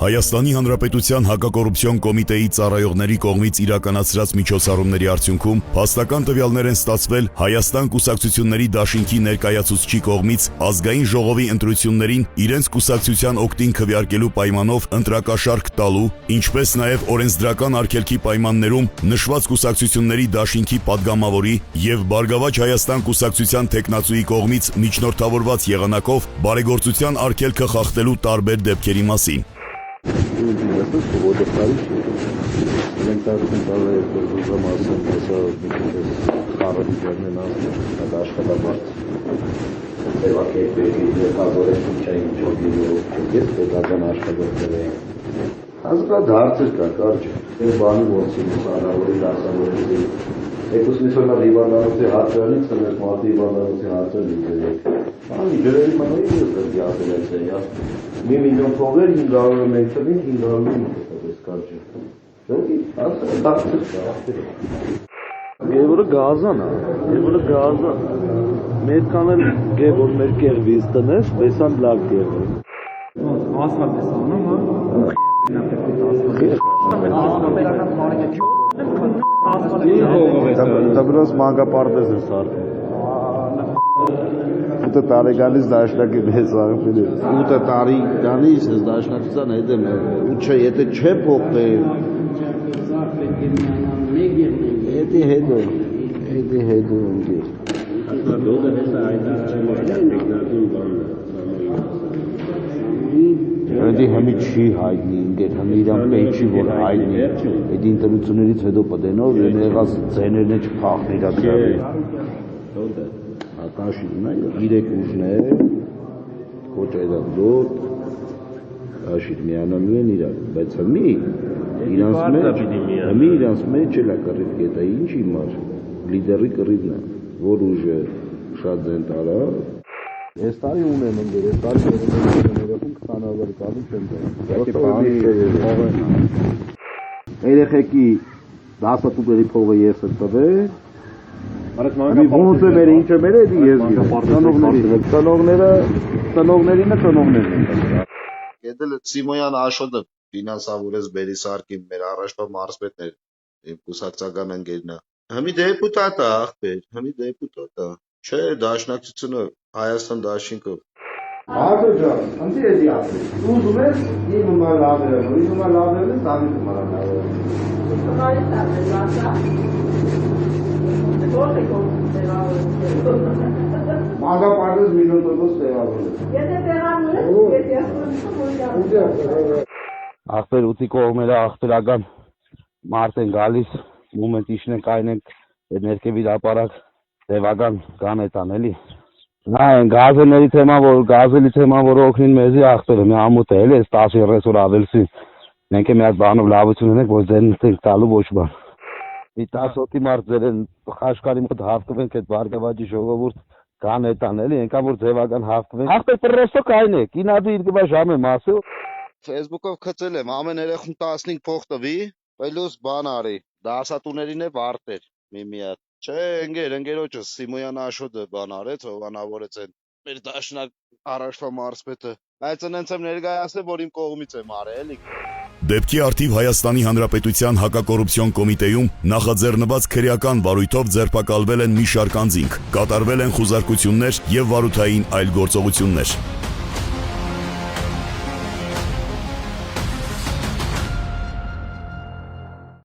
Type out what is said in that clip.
Հայաստանի Հանրապետության հակակոռուպցիոն կոմիտեի ծառայողների կողմից իրականացրած միջոցառումների արդյունքում փաստական տվյալներ են ստացվել Հայաստան կուսակցությունների դաշինքի ներկայացուցչի կողմից ազգային ժողովի ընտրություններին իրենց կուսակցության օգտին քվեարկելու պայմանով ընտրակաշառք տալու, ինչպես նաև օրենսդրական արգելքի պայմաններում նշված կուսակցությունների դաշինքի падգամավորի եւ Բարգավաճ Հայաստան կուսակցության տեխնացուի կողմից միջնորդավորված եղանակով բարեգործության արգելքը խախտելու տարբեր դեպքերի մասին։ Մի միլիոն փողեր 500 մետրին 500 մետր կարճ։ Եվրո գազան է, եվրո գազը մեր կանել գեվոր մեր կերվիզ տնես, բեսան լավ գեվոր։ Ասֆալտ է սանում, Դա բրոս մանգապարտեզ է սարդում։ 8 տարեկանից դաշնակի մեզ աղբել է։ 8 տարեկանից ես դաշնակցության հետ եմ, եթե չէ փոխել։ Եթե հետո ընկի։ Այնտի հմի չի հայտնի, ինգեր հմի իրան պեյչի որ հայտնի, այդ ինտրություններից հետո պտենով եղած ձեներն է չպախն իրա դրավի։ Ակաշիդն է, 3 ուժն է, կոչ այդակ դոտ, աշիդ միանալու են իրար, բայց հմի իրանց մեջ էլ է կռիվ կետա, ինչ իմար, լիդերի կռիվն է, որ ուժը շատ ձեն տարա, ես տարի ունեմ ընգեր, ես տարի ներեխում 20,000 կալում չեմ երեխեքի 10 տուբերի փողը ես է տվել, ոնց է մեր ինչը մեր էդի ես ծնողներին են Կետել Սիմոյան Աշոտը ֆինանսավորեց Բերիսարկին մեր առաջվա մարզպետներ իմ կուսակցական ընկերն է հմի դեպուտատ է ախպեր հմի դեպուտատ է չէ դաշնակցությունը Հայաստան դաշինքով Ահա ջան, ընդ էդի ասել։ Դու ուզում ես իմ լավերը, սամի կմարանալը։ Մագապարտեզ միլիոն տոկոս տեղավորել։ Ախպեր ուտի կողմերը ախպերական մարդ են գալիս, մոմենտ իշնենք այնենք ներքևի ապարակ տևական կան էտան էլի։ Նա են գազելների թեման, որ օգնին մեզի ախպերը, մի ամուտ է էլի, 10-30 որ ավելսին, մենք է մի հատ բանով լավություն ունենք, որ ձերն ենք տալու ոչ բան։ Մի 10 հոգի մարդ ձեր են խաշկարի մոտ հավկվենք այդ Բարգավաճի ժողովուրդ կան էտան էլի, ենքան որ ձևական հավկվենք։ Ախպեր պրոստո կայն է, կինադու իր կբա ժամ եմ ասու։ Facebook-ով խցել եմ, ամեն երեխուն 15 փող տվի, պելուս բան արի, դասատուներին է վարտեր, մի հատ։ Չէ, ընկերոջս Սիմոյան Աշոտը բան արեց, հովանավորեց են մեր դաշնակ առաջվա մարզպետը, բայց ընենց եմ ներկայացել, որ իմ կողմից եմ արել, էլի։ Դեպքի արդիվ Հայաստանի Հանրապետության հակակոռուպցիոն կոմիտեում նախաձեռնված քրեական վարույթով ձերբակալվել են մի շարք անձինք, կատարվել են խուզարկություններ եւ վարութային այլ գործողություններ։